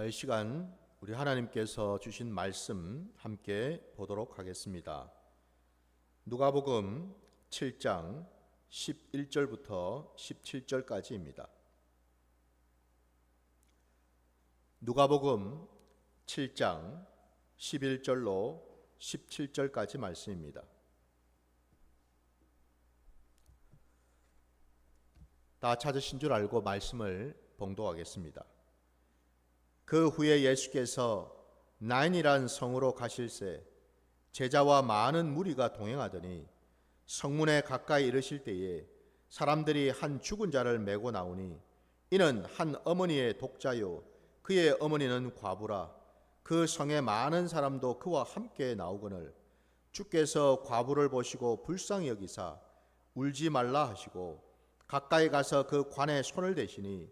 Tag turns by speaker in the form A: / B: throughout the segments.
A: 이 시간 우리 하나님께서 주신 말씀 함께 보도록 하겠습니다. 누가복음 7장 11절부터 17절까지입니다. 누가복음 7장 11절로 17절까지 말씀입니다. 다 찾으신 줄 알고 말씀을 봉독하겠습니다. 그 후에 예수께서 나인이란 성으로 가실새 제자와 많은 무리가 동행하더니 성문에 가까이 이르실 때에 사람들이 한 죽은 자를 메고 나오니 이는 한 어머니의 독자요 그의 어머니는 과부라. 그 성에 많은 사람도 그와 함께 나오거늘 주께서 과부를 보시고 불쌍히 여기사 울지 말라 하시고 가까이 가서 그 관에 손을 대시니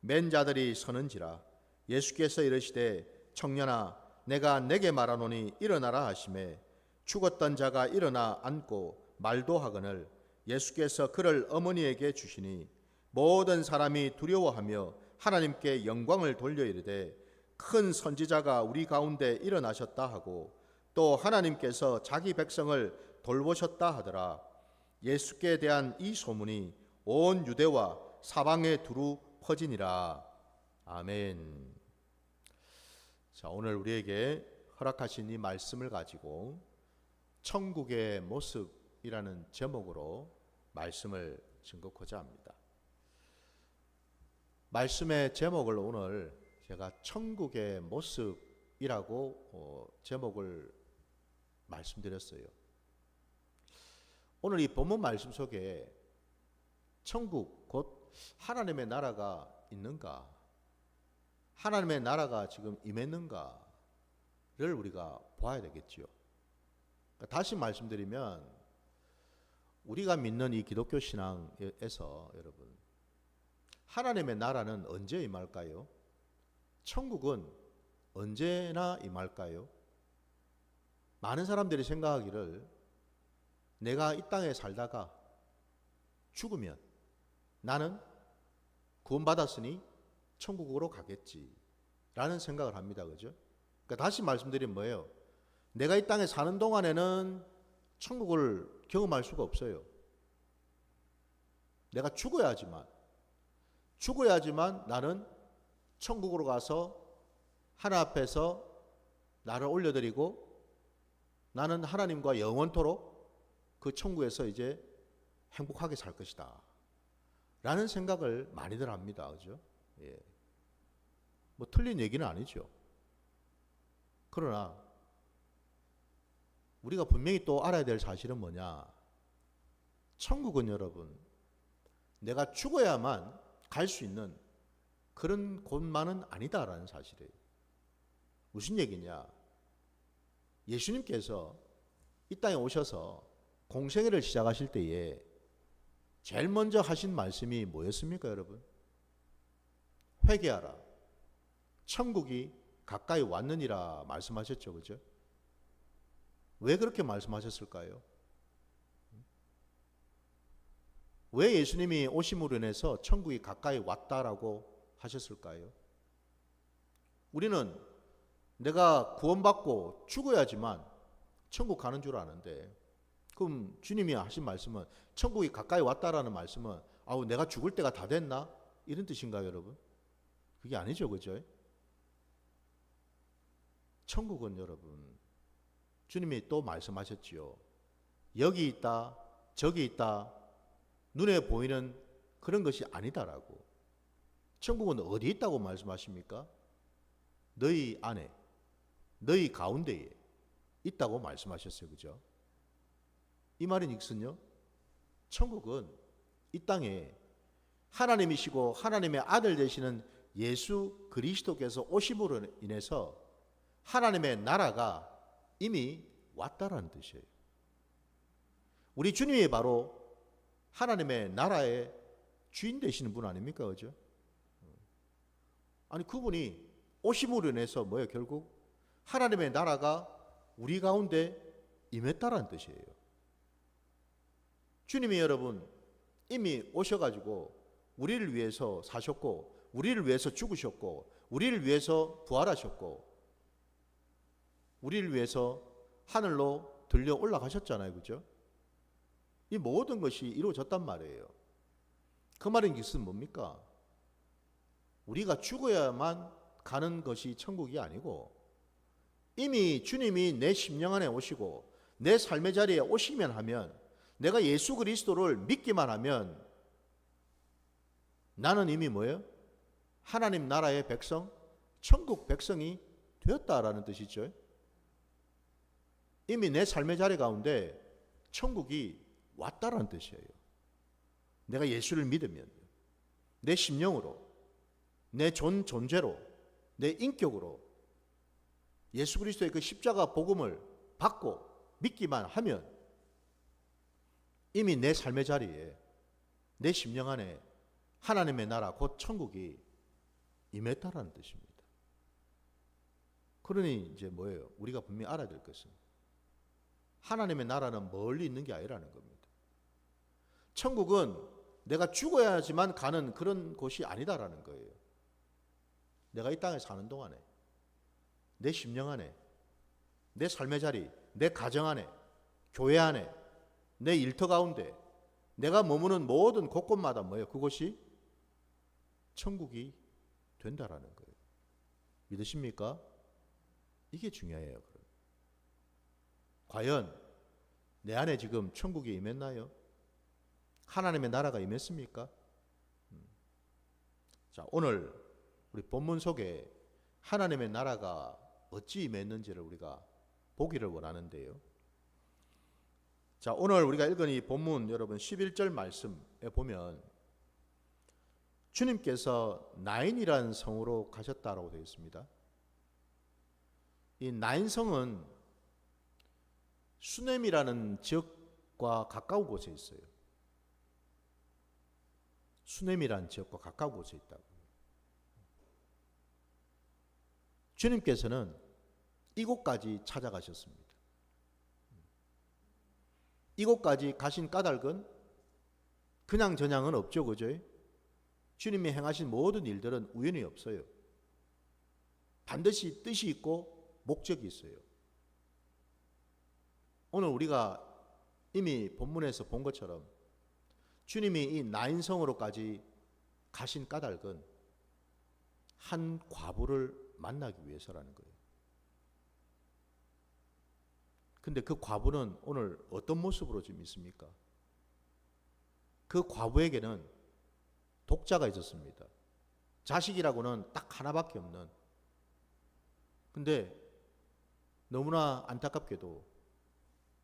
A: 맨 자들이 서는지라. 예수께서 이르시되 청년아 내가 내게 말하노니 일어나라 하시매 죽었던 자가 일어나 앉고 말도 하거늘 예수께서 그를 어머니에게 주시니 모든 사람이 두려워하며 하나님께 영광을 돌려 이르되 큰 선지자가 우리 가운데 일어나셨다 하고 또 하나님께서 자기 백성을 돌보셨다 하더라. 예수께 대한 이 소문이 온 유대와 사방에 두루 퍼지니라. 아멘. 자, 오늘 우리에게 허락하신 이 말씀을 가지고 천국의 모습이라는 제목으로 말씀을 증거하고자 합니다. 말씀의 제목을 오늘 제가 천국의 모습이라고 제목을 말씀드렸어요. 오늘 이 본문 말씀 속에 천국 곧 하나님의 나라가 있는가, 하나님의 나라가 지금 임했는가를 우리가 봐야 되겠지요. 그러니까 다시 말씀드리면 우리가 믿는 이 기독교 신앙에서 여러분 하나님의 나라는 언제 임할까요? 천국은 언제나 임할까요? 많은 사람들이 생각하기를 내가 이 땅에 살다가 죽으면 나는 구원받았으니 천국으로 가겠지라는 생각을 합니다. 그죠? 그러니까 다시 말씀드리면 뭐예요? 내가 이 땅에 사는 동안에는 천국을 경험할 수가 없어요. 내가 죽어야지만 나는 천국으로 가서 하나님 앞에서 나를 올려드리고 나는 하나님과 영원토록 그 천국에서 이제 행복하게 살 것이다 라는 생각을 많이들 합니다. 그죠? 예. 뭐 틀린 얘기는 아니죠. 그러나 우리가 분명히 또 알아야 될 사실은 뭐냐? 천국은 여러분 내가 죽어야만 갈 수 있는 그런 곳만은 아니다라는 사실이에요. 무슨 얘기냐? 예수님께서 이 땅에 오셔서 공생애를 시작하실 때에 제일 먼저 하신 말씀이 뭐였습니까, 여러분? 회개하라. 천국이 가까이 왔느니라 말씀하셨죠. 그죠? 왜 그렇게 말씀하셨을까요? 왜 예수님이 오심으로 인해서 천국이 가까이 왔다라고 하셨을까요? 우리는 내가 구원받고 죽어야지만 천국 가는 줄 아는데 그럼 주님이 하신 말씀은 천국이 가까이 왔다라는 말씀은 아우 내가 죽을 때가 다 됐나? 이런 뜻인가요, 여러분? 그게 아니죠. 그죠? 천국은 여러분 주님이 또 말씀하셨지요. 여기 있다 저기 있다 눈에 보이는 그런 것이 아니다라고. 천국은 어디 있다고 말씀하십니까? 너희 안에 너희 가운데에 있다고 말씀하셨어요. 그죠? 이 말인 즉슨요 천국은 이 땅에 하나님이시고 하나님의 아들 되시는 예수 그리스도께서 오심으로 인해서 하나님의 나라가 이미 왔다라는 뜻이에요. 우리 주님이 바로 하나님의 나라의 주인 되시는 분 아닙니까? 그죠? 아니 그분이 오심으로 인해서 뭐예요? 결국 하나님의 나라가 우리 가운데 임했다라는 뜻이에요. 주님이 여러분 이미 오셔가지고 우리를 위해서 사셨고 우리를 위해서 죽으셨고 우리를 위해서 부활하셨고 우리를 위해서 하늘로 들려 올라가셨잖아요. 그죠? 이 모든 것이 이루어졌단 말이에요. 그 말인 것은 뭡니까? 우리가 죽어야만 가는 것이 천국이 아니고 이미 주님이 내 심령 안에 오시고 내 삶의 자리에 오시면 하면 내가 예수 그리스도를 믿기만 하면 나는 이미 뭐예요? 하나님 나라의 백성, 천국 백성이 되었다라는 뜻이죠. 이미 내 삶의 자리 가운데 천국이 왔다라는 뜻이에요. 내가 예수를 믿으면 내 심령으로, 내 존재로, 내 인격으로 예수 그리스도의 그 십자가 복음을 받고 믿기만 하면 이미 내 삶의 자리에 내 심령 안에 하나님의 나라 곧 천국이 임했다라는 뜻입니다. 그러니 이제 뭐예요? 우리가 분명히 알아야 될 것은 하나님의 나라는 멀리 있는 게 아니라는 겁니다. 천국은 내가 죽어야지만 가는 그런 곳이 아니다라는 거예요. 내가 이 땅에 사는 동안에 내 심령 안에, 내 삶의 자리, 내 가정 안에, 교회 안에, 내 일터 가운데 내가 머무는 모든 곳곳마다 뭐예요? 그곳이 천국이 된다라는 거예요. 믿으십니까? 이게 중요해요. 과연 내 안에 지금 천국이 임했나요? 하나님의 나라가 임했습니까? 자, 오늘 우리 본문 속에 하나님의 나라가 어찌 임했는지를 우리가 보기를 원하는데요. 자, 오늘 우리가 읽은 이 본문 여러분 11절 말씀에 보면 주님께서 나인이라는 성으로 가셨다라고 되어 있습니다. 이 나인성은 수넴이라는 지역과 가까운 곳에 있어요. 수넴이라는 지역과 가까운 곳에 있다고. 주님께서는 이곳까지 찾아가셨습니다. 이곳까지 가신 까닭은 그냥 저냥은 없죠. 그죠? 주님이 행하신 모든 일들은 우연이 없어요. 반드시 뜻이 있고 목적이 있어요. 오늘 우리가 이미 본문에서 본 것처럼 주님이 이 나인성으로까지 가신 까닭은 한 과부를 만나기 위해서라는 거예요. 근데 그 과부는 오늘 어떤 모습으로 지금 있습니까? 그 과부에게는 독자가 있었습니다. 자식이라고는 딱 하나밖에 없는. 근데 너무나 안타깝게도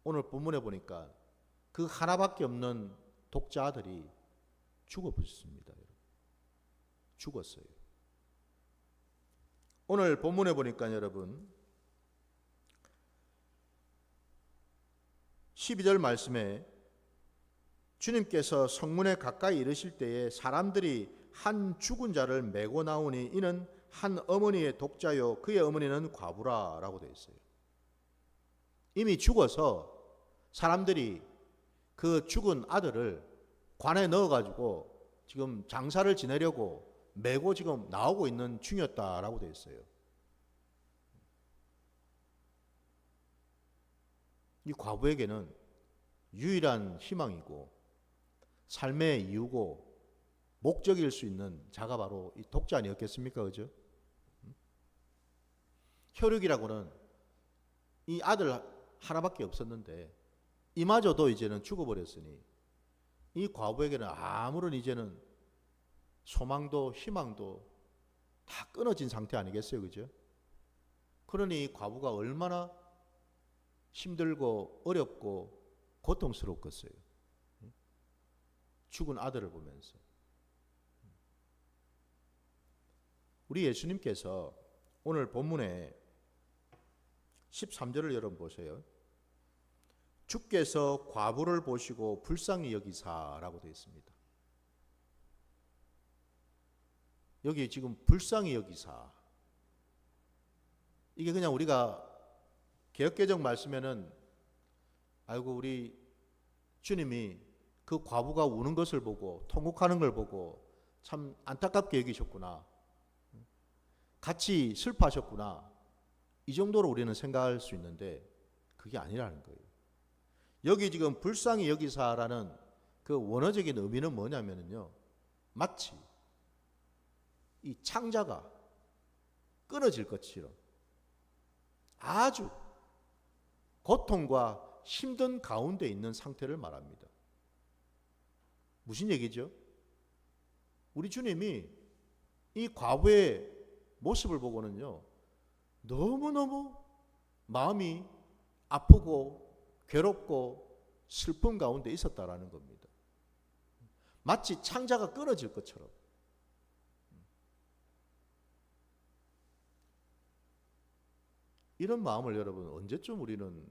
A: 오늘 본문에 보니까 그 하나밖에 없는 독자 아들이 죽어버렸습니다. 죽었어요. 오늘 본문에 보니까 여러분 12절 말씀에 주님께서 성문에 가까이 이르실 때에 사람들이 한 죽은 자를 메고 나오니 이는 한 어머니의 독자요 그의 어머니는 과부라 라고 되어 있어요. 이미 죽어서 사람들이 그 죽은 아들을 관에 넣어가지고 지금 장사를 지내려고 메고 지금 나오고 있는 중이었다라고 되어 있어요. 이 과부에게는 유일한 희망이고 삶의 이유고 목적일 수 있는 자가 바로 이 독자 아니었겠습니까? 그죠? 혈육이라고는 이 아들 하나밖에 없었는데 이마저도 이제는 죽어버렸으니 이 과부에게는 아무런 이제는 소망도 희망도 다 끊어진 상태 아니겠어요? 그죠? 그러니 이 과부가 얼마나 힘들고 어렵고 고통스럽겠어요. 죽은 아들을 보면서. 우리 예수님께서 오늘 본문에 13절을 여러분 보세요. 주께서 과부를 보시고 불쌍히 여기사라고 되어 있습니다. 여기 지금 불쌍히 여기사. 이게 그냥 우리가 개역개정 말씀에는 아이고 우리 주님이 그 과부가 우는 것을 보고 통곡하는 걸 보고 참 안타깝게 여기셨구나. 같이 슬퍼하셨구나. 이 정도로 우리는 생각할 수 있는데 그게 아니라는 거예요. 여기 지금 불쌍히 여기사라는 그 원어적인 의미는 뭐냐면요. 마치 이 창자가 끊어질 것처럼 아주 고통과 힘든 가운데 있는 상태를 말합니다. 무슨 얘기죠? 우리 주님이 이 과부의 모습을 보고는요, 너무너무 마음이 아프고 괴롭고 슬픔 가운데 있었다라는 겁니다. 마치 창자가 끊어질 것처럼. 이런 마음을 여러분 언제쯤 우리는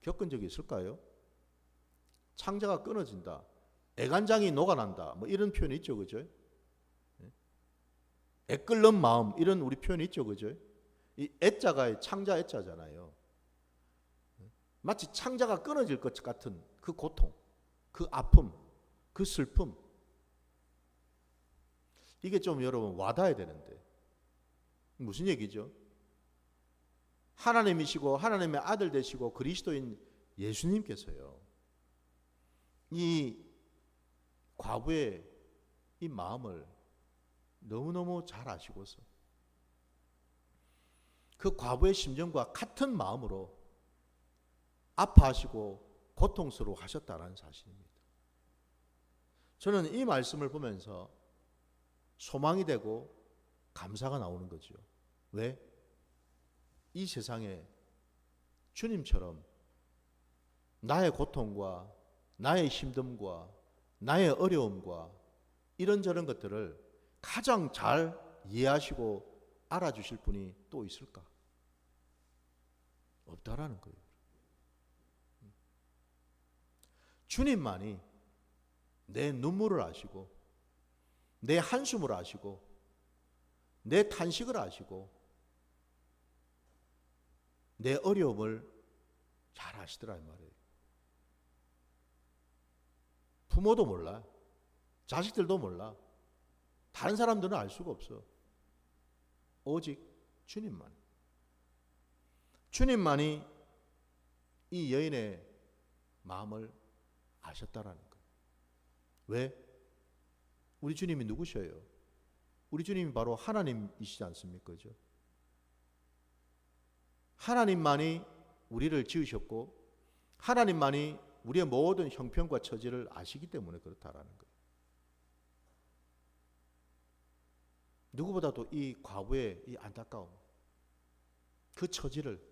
A: 겪은 적이 있을까요? 창자가 끊어진다. 애간장이 녹아난다. 뭐 이런 표현이 있죠. 그죠? 애끓는 마음 이런 우리 표현이 있죠. 그죠? 이 애자가 창자 애자잖아요. 마치 창자가 끊어질 것 같은 그 고통, 그 아픔, 그 슬픔. 이게 좀 여러분 와닿아야 되는데 무슨 얘기죠? 하나님이시고 하나님의 아들 되시고 그리스도인 예수님께서요. 이 과부의 이 마음을 너무너무 잘 아시고서 그 과부의 심정과 같은 마음으로 아파하시고 고통스러워 하셨다는 사실입니다. 저는 이 말씀을 보면서 소망이 되고 감사가 나오는 거죠. 왜? 이 세상에 주님처럼 나의 고통과 나의 힘듦과 나의 어려움과 이런저런 것들을 가장 잘 이해하시고 알아주실 분이 또 있을까? 없다라는 거예요. 주님만이 내 눈물을 아시고 내 한숨을 아시고 내 탄식을 아시고 내 어려움을 잘 아시더라 이 말이에요. 부모도 몰라. 자식들도 몰라. 다른 사람들은 알 수가 없어. 오직 주님만. 주님만이 이 여인의 마음을 아셨다라는 거예요. 왜? 우리 주님이 누구셔요? 우리 주님이 바로 하나님이시지 않습니까? 그죠? 하나님만이 우리를 지으셨고 하나님만이 우리의 모든 형편과 처지를 아시기 때문에 그렇다라는 거예요. 누구보다도 이 과부의 이 안타까움, 그 처지를,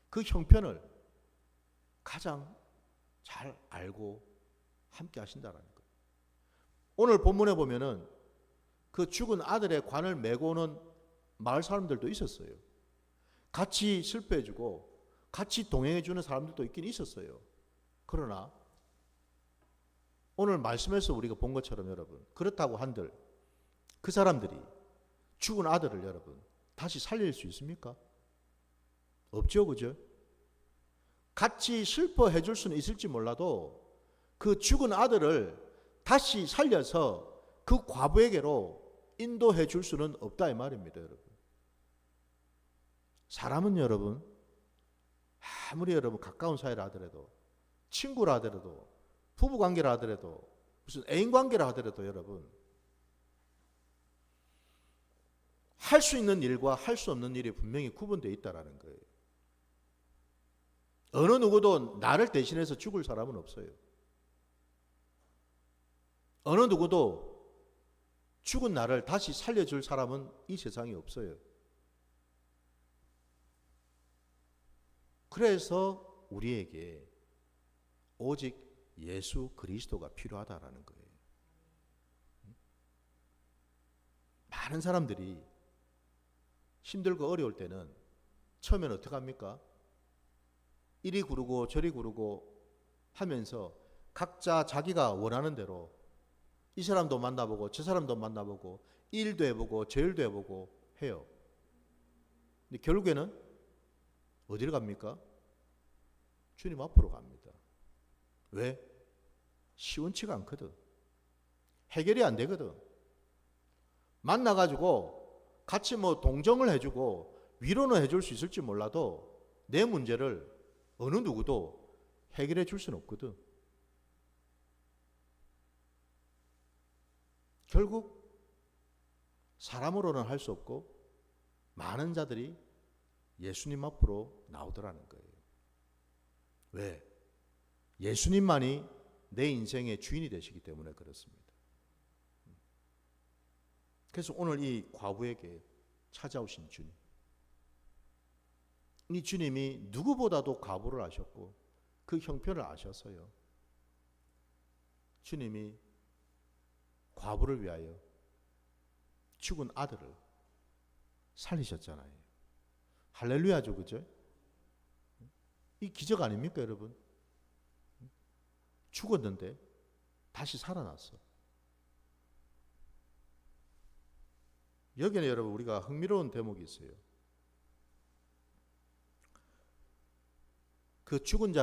A: 그 형편을 가장 잘 알고 함께 하신다라는 거예요. 오늘 본문에 보면은 그 죽은 아들의 관을 메고 오는 마을 사람들도 있었어요. 같이 슬퍼해주고 같이 동행해주는 사람들도 있긴 있었어요. 그러나 오늘 말씀에서 우리가 본 것처럼 여러분, 그렇다고 한들 그 사람들이 죽은 아들을 여러분 다시 살릴 수 있습니까? 없죠, 그죠? 같이 슬퍼해 줄 수는 있을지 몰라도 그 죽은 아들을 다시 살려서 그 과부에게로 인도해 줄 수는 없다 이 말입니다, 여러분. 사람은 여러분 아무리 여러분 가까운 사이라 하더라도 친구라 하더라도 부부관계라 하더라도 무슨 애인관계라 하더라도 여러분 할 수 있는 일과 할 수 없는 일이 분명히 구분되어 있다는 거예요. 어느 누구도 나를 대신해서 죽을 사람은 없어요. 어느 누구도 죽은 나를 다시 살려줄 사람은 이 세상에 없어요. 그래서 우리에게 오직 예수 그리스도가 필요하다라는 거예요. 많은 사람들이 힘들고 어려울 때는 처음에는 어떻게 합니까? 이리 구르고 저리 구르고 하면서 각자 자기가 원하는 대로 이 사람도 만나보고 저 사람도 만나보고 이 일도 해보고 저 일도 해보고 해요. 근데 결국에는 어디를 갑니까? 주님 앞으로 갑니다. 왜? 시원치가 않거든. 해결이 안 되거든. 만나가지고 같이 뭐 동정을 해주고 위로는 해줄 수 있을지 몰라도 내 문제를 어느 누구도 해결해 줄 수는 없거든. 결국 사람으로는 할 수 없고 많은 자들이 예수님 앞으로 나오더라는 거예요. 왜? 예수님만이 내 인생의 주인이 되시기 때문에 그렇습니다. 그래서 오늘 이 과부에게 찾아오신 주님, 이 주님이 누구보다도 과부를 아셨고 그 형편을 아셔서요, 주님이 과부를 위하여 죽은 아들을 살리셨잖아요. 할렐루야죠, 그죠? 이 기적 아닙니까, 여러분? 죽었는데 다시 살아났어. 여기는 여러분 우리가 흥미로운 대목이 있어요. 그 죽은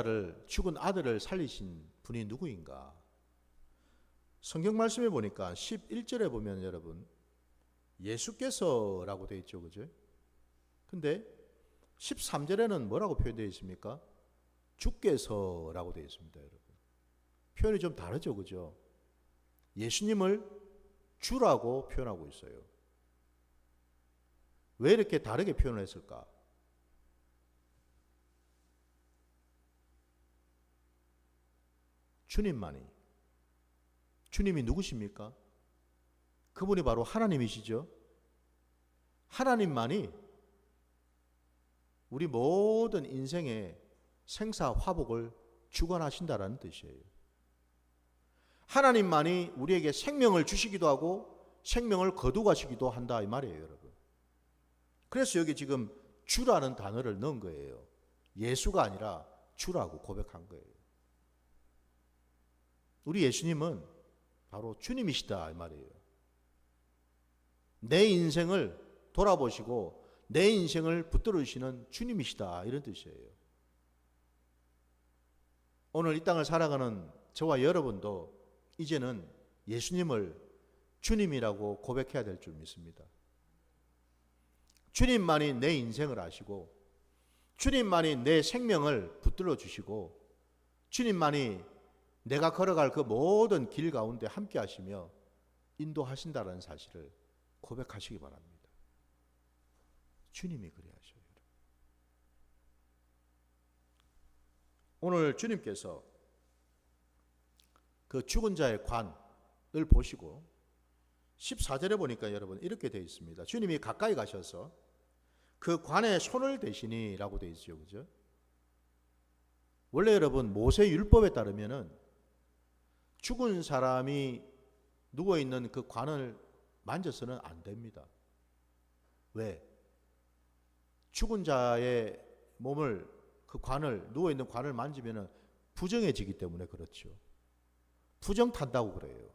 A: 아들을 살리신 분이 누구인가? 성경 말씀에 보니까 11절에 보면 여러분 예수께서라고 되어 있죠, 그죠? 근데 13절에는 뭐라고 표현되어 있습니까? 주께서라고 되어 있습니다, 여러분. 표현이 좀 다르죠, 그죠? 예수님을 주라고 표현하고 있어요. 왜 이렇게 다르게 표현을 했을까? 주님이 누구십니까? 그분이 바로 하나님이시죠. 하나님만이 우리 모든 인생의 생사화복을 주관하신다라는 뜻이에요. 하나님만이 우리에게 생명을 주시기도 하고 생명을 거두가시기도 한다 이 말이에요, 여러분. 그래서 여기 지금 주라는 단어를 넣은 거예요. 예수가 아니라 주라고 고백한 거예요. 우리 예수님은 바로 주님이시다 이 말이에요. 내 인생을 돌아보시고 내 인생을 붙들으시는 주님이시다 이런 뜻이에요. 오늘 이 땅을 살아가는 저와 여러분도 이제는 예수님을 주님이라고 고백해야 될 줄 믿습니다. 주님만이 내 인생을 아시고 주님만이 내 생명을 붙들어 주시고 주님만이 내가 걸어갈 그 모든 길 가운데 함께 하시며 인도하신다는 사실을 고백하시기 바랍니다. 주님이 그래 하셔요. 오늘 주님께서 그 죽은 자의 관을 보시고 14절에 보니까 여러분 이렇게 되어 있습니다. 주님이 가까이 가셔서 그 관에 손을 대시니라고 되어 있죠, 그죠? 원래 여러분 모세 율법에 따르면은 죽은 사람이 누워 있는 그 관을 만져서는 안 됩니다. 왜? 죽은 자의 몸을 그 관을 누워 있는 관을 만지면은 부정해지기 때문에 그렇죠. 부정 탄다고 그래요.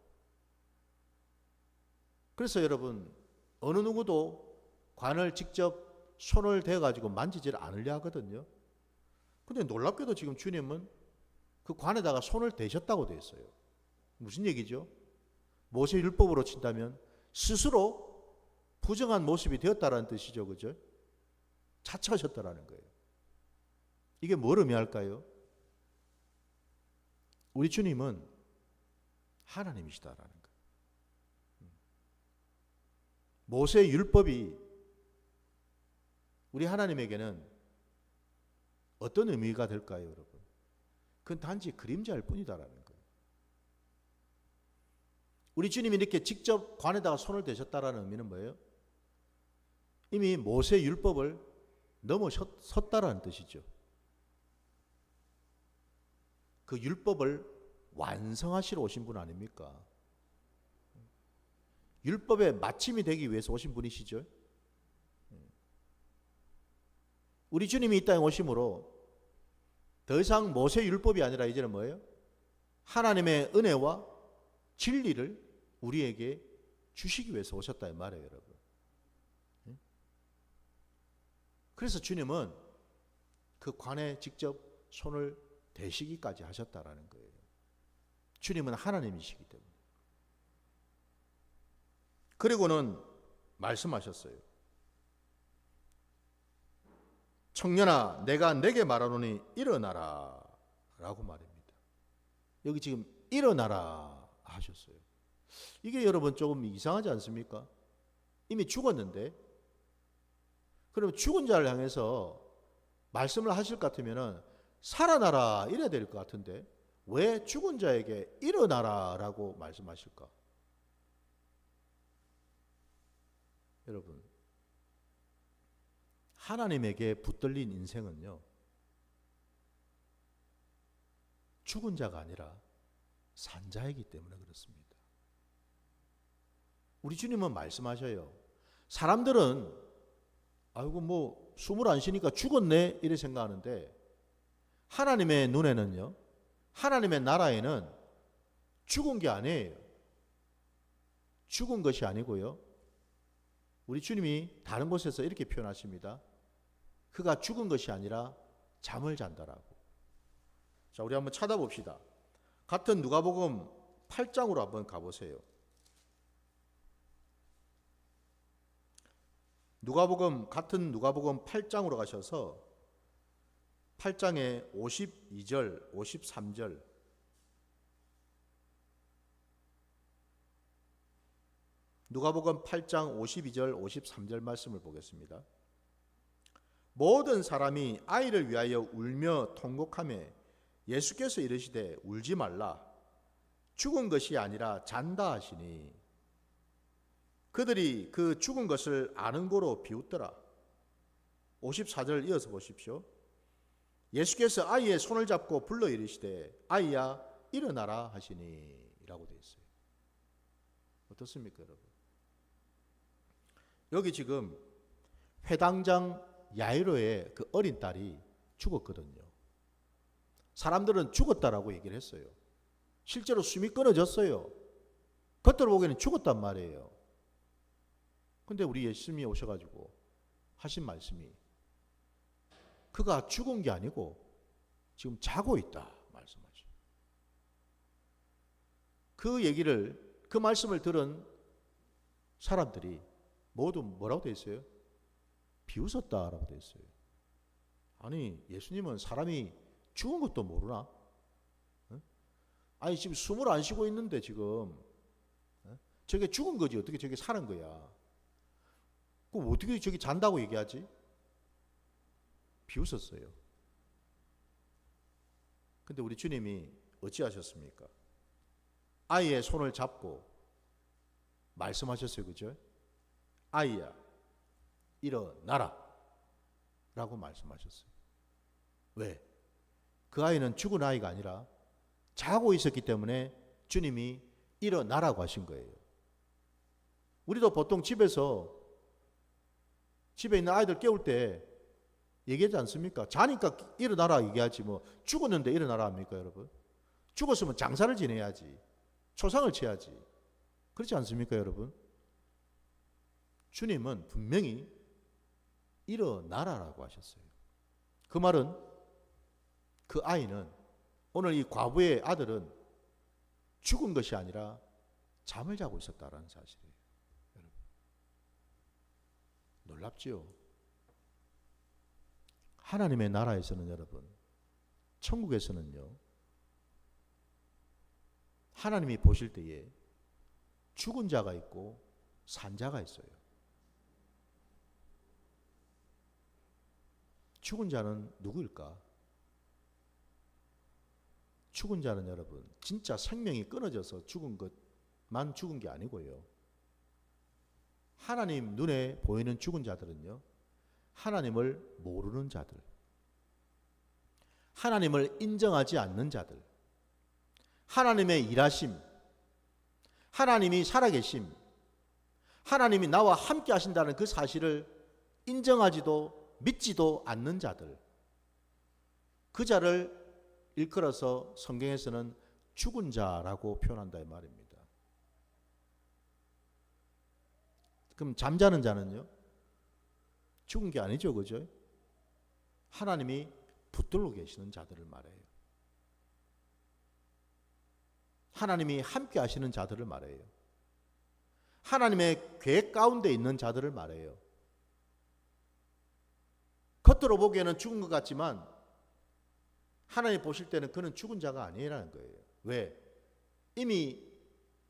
A: 그래서 여러분 어느 누구도 관을 직접 손을 대 가지고 만지질 않으려 하거든요. 근데 놀랍게도 지금 주님은 그 관에다가 손을 대셨다고 돼 있어요. 무슨 얘기죠? 모세 율법으로 친다면 스스로 부정한 모습이 되었다라는 뜻이죠, 그죠? 자처하셨다라는 거예요. 이게 뭘 의미할까요? 우리 주님은 하나님이시다라는 거예요. 모세 율법이 우리 하나님에게는 어떤 의미가 될까요, 여러분? 그건 단지 그림자일 뿐이다라는 거예요. 우리 주님이 이렇게 직접 관에다가 손을 대셨다라는 의미는 뭐예요? 이미 모세 율법을 넘어섰다라는 뜻이죠. 그 율법을 완성하시러 오신 분 아닙니까? 율법의 마침이 되기 위해서 오신 분이시죠. 우리 주님이 이 땅에 오심으로 더 이상 모세 율법이 아니라 이제는 뭐예요? 하나님의 은혜와 진리를 우리에게 주시기 위해서 오셨다 이 말이에요, 여러분. 그래서 주님은 그 관에 직접 손을 대시기까지 하셨다라는 거예요. 주님은 하나님이시기 때문에. 그리고는 말씀하셨어요. 청년아, 내가 내게 말하노니 일어나라 라고 말입니다. 여기 지금 일어나라 하셨어요. 이게 여러분 조금 이상하지 않습니까? 이미 죽었는데, 그러면 죽은 자를 향해서 말씀을 하실 것 같으면 살아나라 이래야 될 것 같은데 왜 죽은 자에게 일어나라 라고 말씀하실까? 여러분, 하나님에게 붙들린 인생은요, 죽은 자가 아니라 산 자이기 때문에 그렇습니다. 우리 주님은 말씀하셔요. 사람들은 아이고 뭐 숨을 안 쉬니까 죽었네 이래 생각하는데, 하나님의 눈에는요, 하나님의 나라에는 죽은 게 아니에요. 죽은 것이 아니고요, 우리 주님이 다른 곳에서 이렇게 표현하십니다. 그가 죽은 것이 아니라 잠을 잔다라고. 자, 우리 한번 찾아봅시다. 같은 누가복음 8장으로 한번 가보세요. 같은 누가복음 8장으로 가셔서 8장의 52절, 53절. 누가복음 8장 52절, 53절 말씀을 보겠습니다. 모든 사람이 아이를 위하여 울며 통곡하며 예수께서 이르시되 울지 말라, 죽은 것이 아니라 잔다 하시니 그들이 그 죽은 것을 아는 고로 비웃더라. 54절 이어서 보십시오. 예수께서 아이의 손을 잡고 불러 이르시되 아이야 일어나라 하시니 라고 되어 있어요. 어떻습니까 여러분? 여기 지금 회당장 야이로의 그 어린 딸이 죽었거든요. 사람들은 죽었다라고 얘기를 했어요. 실제로 숨이 끊어졌어요. 겉으로 보기에는 죽었단 말이에요. 근데 우리 예수님이 오셔가지고 하신 말씀이 그가 죽은 게 아니고 지금 자고 있다 말씀하죠. 그 말씀을 들은 사람들이 모두 뭐라고 되어 있어요? 비웃었다라고 되어 있어요. 아니 예수님은 사람이 죽은 것도 모르나? 아니 지금 숨을 안 쉬고 있는데 지금 저게 죽은 거지 어떻게 저게 사는 거야? 그럼 어떻게 저기 잔다고 얘기하지? 비웃었어요. 근데 우리 주님이 어찌하셨습니까? 아이의 손을 잡고 말씀하셨어요. 그죠? 아이야 일어나라 라고 말씀하셨어요. 왜? 그 아이는 죽은 아이가 아니라 자고 있었기 때문에 주님이 일어나라고 하신 거예요. 우리도 보통 집에 있는 아이들 깨울 때 얘기하지 않습니까? 자니까 일어나라 얘기하지 뭐 죽었는데 일어나라 합니까 여러분? 죽었으면 장사를 지내야지, 초상을 쳐야지, 그렇지 않습니까 여러분? 주님은 분명히 일어나라라고 하셨어요. 그 말은 그 아이는, 오늘 이 과부의 아들은 죽은 것이 아니라 잠을 자고 있었다라는 사실이에요. 여러분 놀랍지요? 하나님의 나라에서는 여러분, 천국에서는요, 하나님이 보실 때에 죽은 자가 있고 산 자가 있어요. 죽은 자는 누구일까? 죽은 자는 여러분 진짜 생명이 끊어져서 죽은 것만 죽은 게 아니고요, 하나님 눈에 보이는 죽은 자들은요, 하나님을 모르는 자들, 하나님을 인정하지 않는 자들, 하나님의 일하심, 하나님이 살아계심, 하나님이 나와 함께 하신다는 그 사실을 인정하지도 믿지도 않는 자들, 그 자를 일컬어서 성경에서는 죽은 자라고 표현한다 이 말입니다. 그럼 잠자는 자는요? 죽은 게 아니죠, 그죠? 하나님이 붙들고 계시는 자들을 말해요. 하나님이 함께 하시는 자들을 말해요. 하나님의 계획 가운데 있는 자들을 말해요. 겉으로 보기에는 죽은 것 같지만 하나님 보실 때는 그는 죽은 자가 아니라는 거예요. 왜? 이미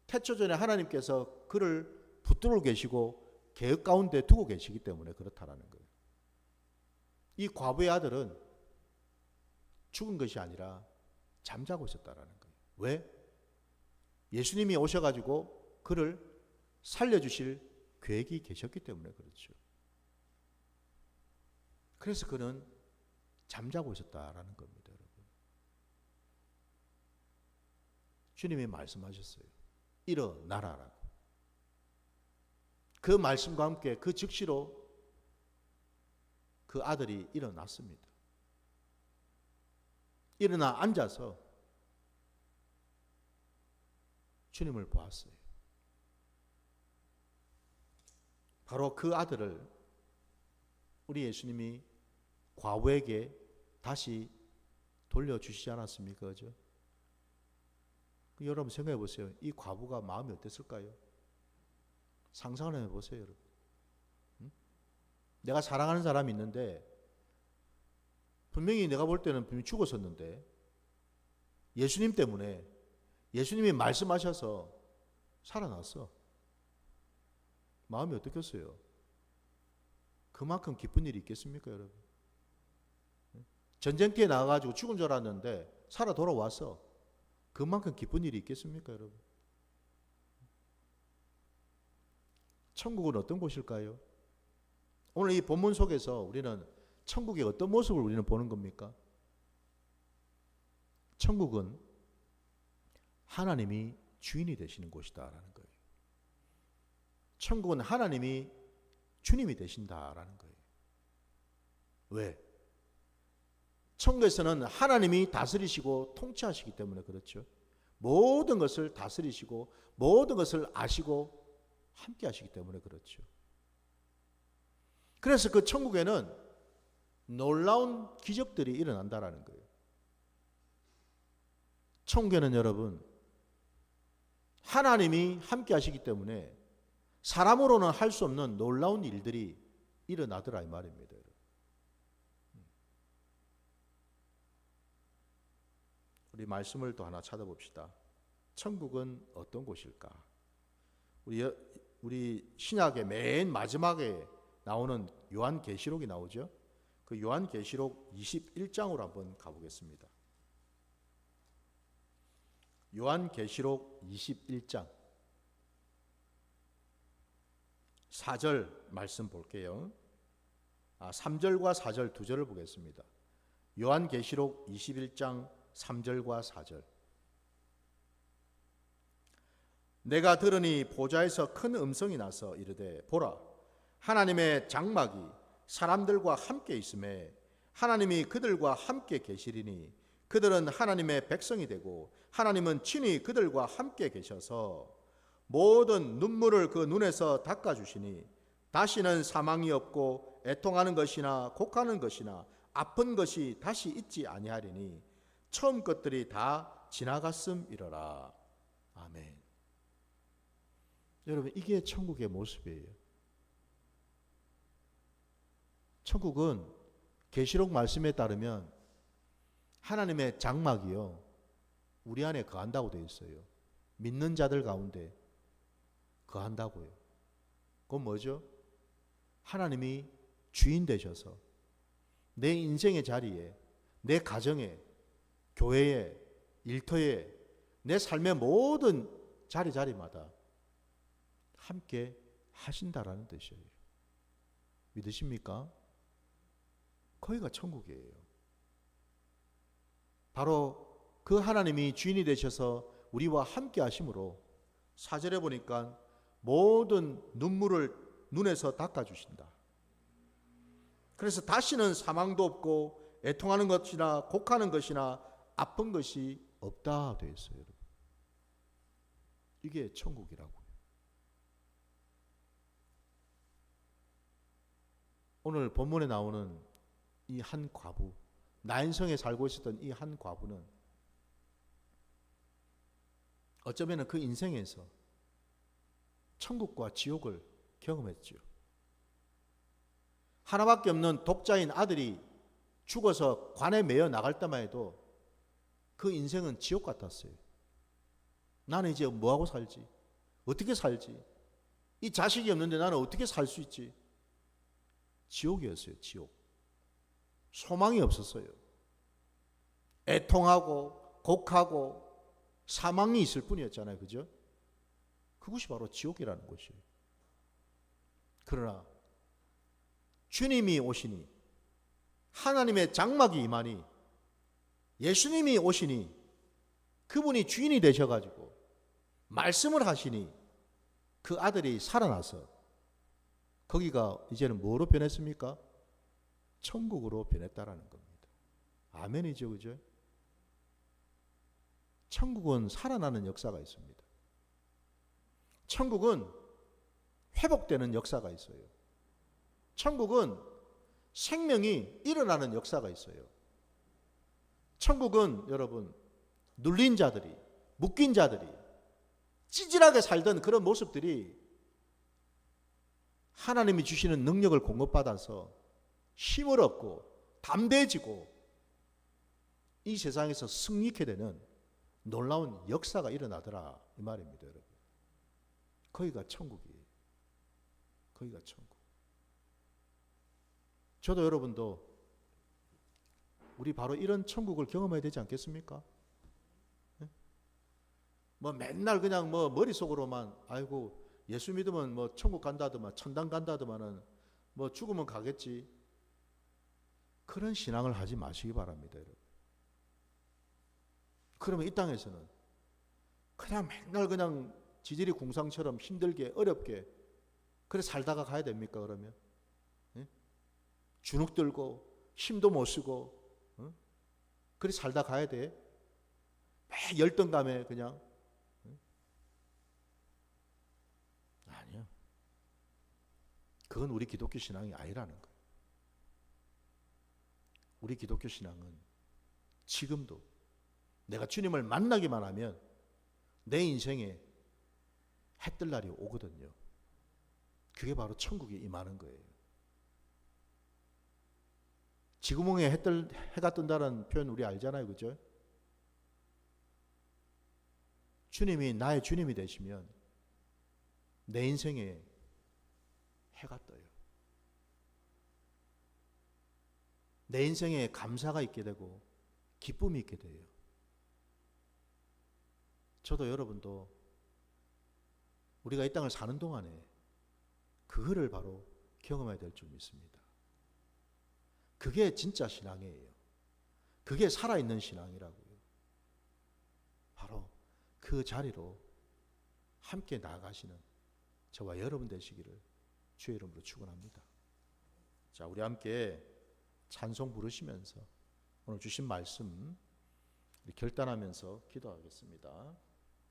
A: 태초 전에 하나님께서 그를 붙들고 계시고 계획 가운데 두고 계시기 때문에 그렇다라는 거예요. 이 과부의 아들은 죽은 것이 아니라 잠자고 있었다라는 거예요. 왜? 예수님이 오셔가지고 그를 살려주실 계획이 계셨기 때문에 그렇죠. 그래서 그는 잠자고 있었다라는 겁니다, 여러분. 주님이 말씀하셨어요. 일어나라라고. 그 말씀과 함께 그 즉시로 그 아들이 일어났습니다. 일어나 앉아서 주님을 보았어요. 바로 그 아들을 우리 예수님이 과부에게 다시 돌려주시지 않았습니까? 그죠? 여러분 생각해 보세요. 이 과부가 마음이 어땠을까요? 상상을 해보세요, 여러분. 내가 사랑하는 사람이 있는데 분명히 내가 볼 때는 분명히 죽었었는데 예수님 때문에 예수님이 말씀하셔서 살아났어. 마음이 어떻겠어요? 그만큼 기쁜 일이 있겠습니까, 여러분? 전쟁터에 나가가지고 죽은 줄 알았는데 살아 돌아왔어. 그만큼 기쁜 일이 있겠습니까, 여러분? 천국은 어떤 곳일까요? 오늘 이 본문 속에서 우리는 천국의 어떤 모습을 우리는 보는 겁니까? 천국은 하나님이 주인이 되시는 곳이다라는 거예요. 천국은 하나님이 주님이 되신다라는 거예요. 왜? 천국에서는 하나님이 다스리시고 통치하시기 때문에 그렇죠. 모든 것을 다스리시고 모든 것을 아시고 함께 하시기 때문에 그렇죠. 그래서 그 천국에는 놀라운 기적들이 일어난다라는 거예요. 천국에는 여러분 하나님이 함께 하시기 때문에 사람으로는 할 수 없는 놀라운 일들이 일어나더라 이 말입니다. 우리 말씀을 또 하나 찾아봅시다. 천국은 어떤 곳일까? 우리 신약의 맨 마지막에 나오는 요한계시록이 나오죠. 그 요한계시록 21장으로 한번 가보겠습니다. 요한계시록 21장 4절 말씀 볼게요. 3절과 4절 두 절을 보겠습니다. 요한계시록 21장 3절과 4절. 내가 들으니 보좌에서 큰 음성이 나서 이르되 보라 하나님의 장막이 사람들과 함께 있음에 하나님이 그들과 함께 계시리니 그들은 하나님의 백성이 되고 하나님은 친히 그들과 함께 계셔서 모든 눈물을 그 눈에서 닦아주시니 다시는 사망이 없고 애통하는 것이나 곡하는 것이나 아픈 것이 다시 있지 아니하리니 처음 것들이 다 지나갔음이러라. 아멘. 여러분 이게 천국의 모습이에요. 천국은 계시록 말씀에 따르면 하나님의 장막이요 우리 안에 거한다고 되어 있어요. 믿는 자들 가운데 거한다고요. 그건 뭐죠? 하나님이 주인 되셔서 내 인생의 자리에, 내 가정에, 교회에, 일터에, 내 삶의 모든 자리마다 함께 하신다라는 뜻이에요. 믿으십니까? 거기가 천국이에요. 바로 그 하나님이 주인이 되셔서 우리와 함께 하심으로 4절에 보니까 모든 눈물을 눈에서 닦아주신다. 그래서 다시는 사망도 없고 애통하는 것이나 곡하는 것이나 아픈 것이 없다 되어 있어요. 여러분. 이게 천국이라고요. 오늘 본문에 나오는 이 한 과부, 나인성에 살고 있었던 이 한 과부는 어쩌면 그 인생에서 천국과 지옥을 경험했죠. 하나밖에 없는 독자인 아들이 죽어서 관에 매여 나갈 때만 해도 그 인생은 지옥 같았어요. 나는 이제 뭐하고 살지? 어떻게 살지? 이 자식이 없는데 나는 어떻게 살 수 있지? 지옥이었어요, 지옥. 소망이 없었어요. 애통하고 곡하고 사망이 있을 뿐이었잖아요, 그죠? 그것이 바로 지옥이라는 것이에요. 그러나 주님이 오시니, 하나님의 장막이 임하니, 예수님이 오시니, 그분이 주인이 되셔가지고 말씀을 하시니 그 아들이 살아나서 거기가 이제는 뭐로 변했습니까? 천국으로 변했다라는 겁니다. 아멘이죠, 그죠? 천국은 살아나는 역사가 있습니다. 천국은 회복되는 역사가 있어요. 천국은 생명이 일어나는 역사가 있어요. 천국은 여러분, 눌린 자들이, 묶인 자들이, 찌질하게 살던 그런 모습들이 하나님이 주시는 능력을 공급받아서 힘을 얻고 담대해지고 이 세상에서 승리케 되는 놀라운 역사가 일어나더라, 이 말입니다, 여러분. 거기가 천국이에요. 거기가 천국. 저도 여러분도 우리 바로 이런 천국을 경험해야 되지 않겠습니까? 네? 뭐 맨날 그냥 뭐 머릿속으로만 아이고 예수 믿으면 뭐 천국 간다더만 천당 간다더만은 뭐 죽으면 가겠지. 그런 신앙을 하지 마시기 바랍니다, 여러분. 그러면 이 땅에서는 그냥 맨날 그냥 지질이 궁상처럼 힘들게 어렵게 그래 살다가 가야 됩니까, 그러면? 예? 주눅 들고 힘도 못 쓰고 그래 살다 가야 돼? 매 열등감에 그냥? 아니요. 그건 우리 기독교 신앙이 아니라는 거예요. 우리 기독교 신앙은 지금도 내가 주님을 만나기만 하면 내 인생에 해 뜰 날이 오거든요. 그게 바로 천국이 임하는 거예요. 지구멍에 해가 뜬다는 표현 우리 알잖아요, 그죠? 주님이 나의 주님이 되시면 내 인생에 해가 떠요. 내 인생에 감사가 있게 되고 기쁨이 있게 돼요. 저도 여러분도 우리가 이 땅을 사는 동안에 그거를 바로 경험해야 될 줄 믿습니다. 그게 진짜 신앙이에요. 그게 살아있는 신앙이라고요. 바로 그 자리로 함께 나아가시는 저와 여러분 되시기를 주의 이름으로 축원합니다. 자, 우리 함께 찬송 부르시면서 오늘 주신 말씀 결단하면서 기도하겠습니다.